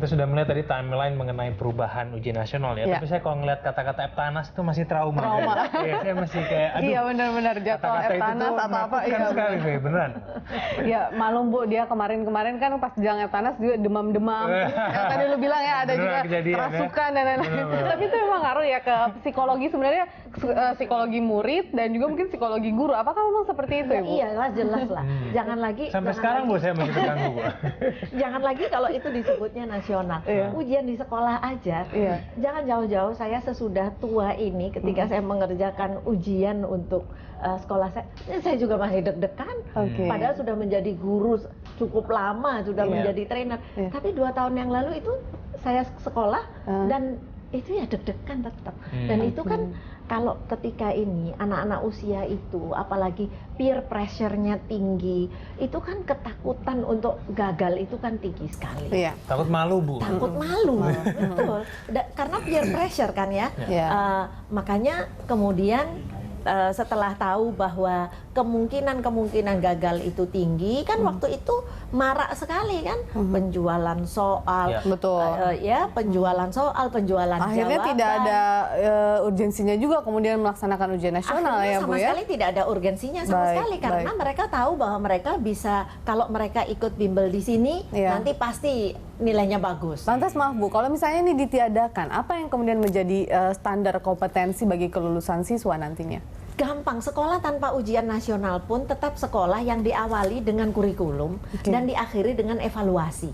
Kita sudah melihat tadi timeline mengenai perubahan ujian nasional ya. Tapi saya kalau ngeliat kata-kata Eptanas itu masih trauma. Iya, saya masih kayak aduh. Iya benar-benar jadwal Eptanas atau apa. Iya sekali, beneran. Ya malum Bu, dia kemarin kan pas jalan Eptanas juga demam-demam. Yang tadi lu bilang ya ada juga kerasukan dan lain-lain. Tapi itu memang ngaruh ya ke psikologi sebenarnya, psikologi murid dan juga mungkin psikologi guru. Apakah memang seperti itu ya Bu? Iya jelas lah. Jangan lagi. Sampai sekarang Bu saya masih terganggu Bu. Jangan lagi kalau itu disebutnya nasional. Ujian di sekolah aja. Jangan jauh-jauh, saya sesudah tua ini ketika saya mengerjakan ujian untuk sekolah saya juga masih deg-degan. Padahal sudah menjadi guru cukup lama, sudah menjadi trainer. Tapi 2 tahun yang lalu itu saya sekolah dan itu ya deg-degan tetap. Dan itu kan kalau ketika ini anak-anak usia itu apalagi peer pressure-nya tinggi, itu kan ketakutan untuk gagal itu kan tinggi sekali. Takut malu Bu. Takut malu, betul. Karena peer pressure kan ya. Makanya kemudian setelah tahu bahwa kemungkinan gagal itu tinggi kan waktu itu marak sekali kan penjualan soal, penjualan soal, penjualan akhirnya jawaban. Tidak ada urgensinya juga kemudian melaksanakan ujian nasional akhirnya ya Bu ya. Sama sekali tidak ada urgensinya sama sekali karena mereka tahu bahwa mereka bisa kalau mereka ikut bimbel di sini nanti pasti nilainya bagus. Lantas maaf Bu, kalau misalnya ini ditiadakan, apa yang kemudian menjadi standar kompetensi bagi kelulusan siswa nantinya? Gampang, sekolah tanpa ujian nasional pun tetap sekolah yang diawali dengan kurikulum dan diakhiri dengan evaluasi.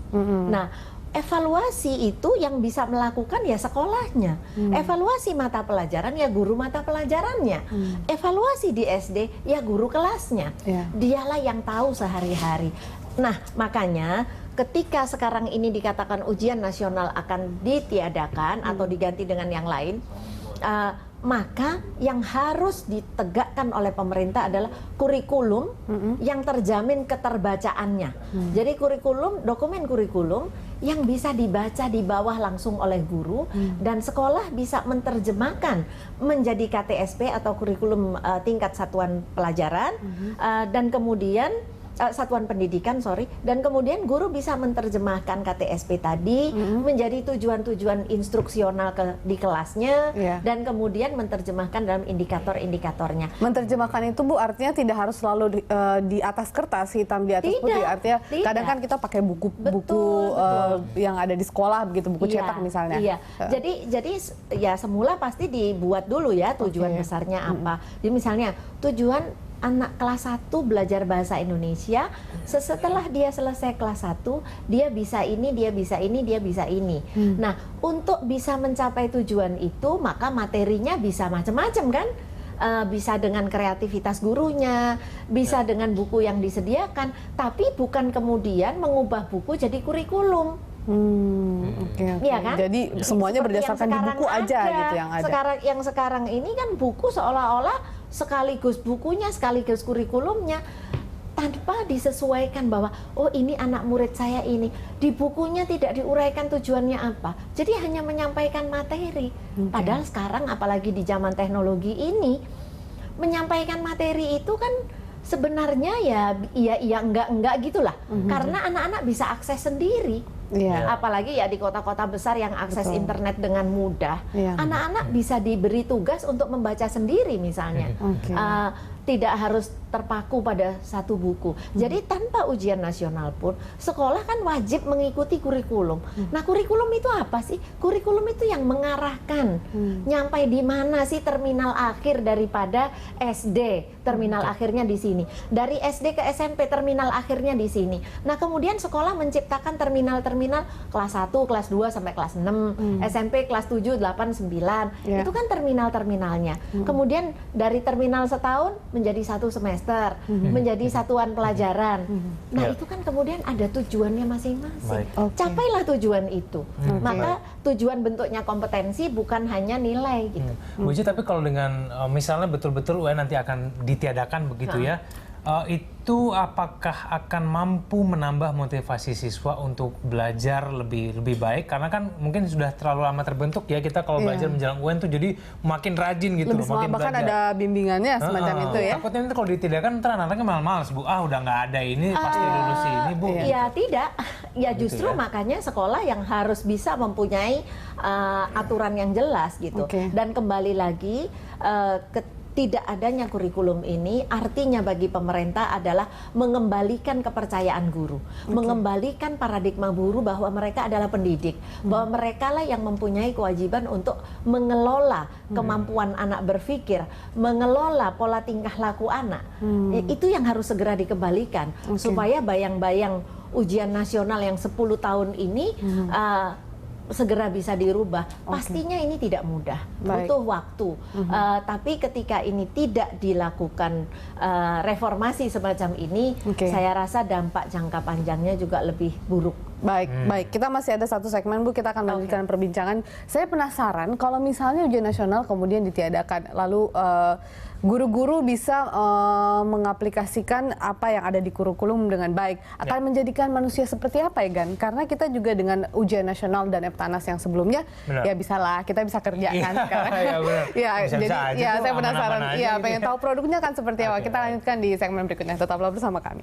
Nah, evaluasi itu yang bisa melakukan ya sekolahnya. Evaluasi mata pelajaran ya guru mata pelajarannya. Evaluasi di SD ya guru kelasnya. Dialah yang tahu sehari-hari. Nah, makanya ketika sekarang ini dikatakan ujian nasional akan ditiadakan atau diganti dengan yang lain, maka yang harus ditegakkan oleh pemerintah adalah kurikulum yang terjamin keterbacaannya. Jadi kurikulum, dokumen kurikulum yang bisa dibaca di bawah langsung oleh guru dan sekolah bisa menerjemahkan menjadi KTSP atau kurikulum tingkat satuan pelajaran dan kemudian satuan pendidikan, dan kemudian guru bisa menerjemahkan KTSP tadi menjadi tujuan-tujuan instruksional di kelasnya dan kemudian menerjemahkan dalam indikator-indikatornya. Menerjemahkan itu Bu artinya tidak harus selalu di atas kertas, hitam di atas putih, artinya kadang kan kita pakai buku-buku yang ada di sekolah begitu, buku cetak misalnya. Jadi ya semula pasti dibuat dulu ya tujuan besarnya apa. Jadi misalnya tujuan anak kelas 1 belajar bahasa Indonesia, setelah dia selesai kelas 1, dia bisa ini, dia bisa ini, dia bisa ini. Nah, untuk bisa mencapai tujuan itu, maka materinya bisa macam-macam kan? Bisa dengan kreativitas gurunya, bisa dengan buku yang disediakan, tapi bukan kemudian mengubah buku jadi kurikulum. Ya kan? Jadi semuanya berdasarkan di buku aja gitu yang ada. Sekarang ini kan buku seolah-olah sekaligus bukunya, sekaligus kurikulumnya tanpa disesuaikan bahwa oh ini anak murid saya ini. Di bukunya tidak diuraikan tujuannya apa. Jadi hanya menyampaikan materi. Padahal sekarang apalagi di zaman teknologi ini menyampaikan materi itu kan sebenarnya ya enggak gitulah. Karena anak-anak bisa akses sendiri. Apalagi ya di kota-kota besar yang akses internet dengan mudah, anak-anak bisa diberi tugas untuk membaca sendiri misalnya, tidak harus terpaku pada satu buku. Jadi tanpa ujian nasional pun sekolah kan wajib mengikuti kurikulum. Nah kurikulum itu apa sih? Kurikulum itu yang mengarahkan nyampai di mana sih terminal akhir daripada SD, terminal akhirnya di sini. Dari SD ke SMP terminal akhirnya di sini. Nah kemudian sekolah menciptakan terminal-terminal kelas 1, kelas 2 sampai kelas 6, SMP kelas 7, 8, 9. Itu kan terminal-terminalnya. Kemudian dari terminal setahun menjadi satu semester, menjadi satuan pelajaran. Nah itu kan kemudian ada tujuannya masing-masing. Capailah tujuan itu. Maka tujuan bentuknya kompetensi bukan hanya nilai gitu. Bu Ici, tapi kalau dengan misalnya betul-betul UN nanti akan ditiadakan begitu ya, Itu apakah akan mampu menambah motivasi siswa untuk belajar lebih baik? Karena kan mungkin sudah terlalu lama terbentuk ya kita kalau belajar menjelang UN tuh jadi makin rajin gitu, lebih makin bahkan belajar. ada bimbingannya semacam itu ya. Takutnya nanti kalau ditidakkan ntar anak-anaknya malas Bu, udah nggak ada ini pasti lulus ini Bu. Ya tidak, ya Gitu justru makanya sekolah yang harus bisa mempunyai aturan yang jelas gitu. Dan kembali lagi tidak adanya kurikulum ini artinya bagi pemerintah adalah mengembalikan kepercayaan guru, mengembalikan paradigma guru bahwa mereka adalah pendidik, bahwa mereka lah yang mempunyai kewajiban untuk mengelola kemampuan anak berpikir, mengelola pola tingkah laku anak. Itu yang harus segera dikembalikan supaya bayang-bayang ujian nasional yang 10 tahun ini segera bisa dirubah. Pastinya ini tidak mudah, butuh waktu. Tapi ketika ini tidak dilakukan reformasi semacam ini, saya rasa dampak jangka panjangnya juga lebih buruk. Baik. Kita masih ada satu segmen Bu, kita akan lanjutkan perbincangan. Saya penasaran kalau misalnya ujian nasional kemudian ditiadakan, lalu guru-guru bisa mengaplikasikan apa yang ada di kurikulum dengan baik, akan menjadikan manusia seperti apa ya Gan? Karena kita juga dengan ujian nasional dan Eptanas yang sebelumnya, ya bisalah kita bisa kerjakan sekarang. Jadi saya penasaran, pengen tahu produknya kan seperti apa. Kita lanjutkan di segmen berikutnya. Tetaplah bersama kami.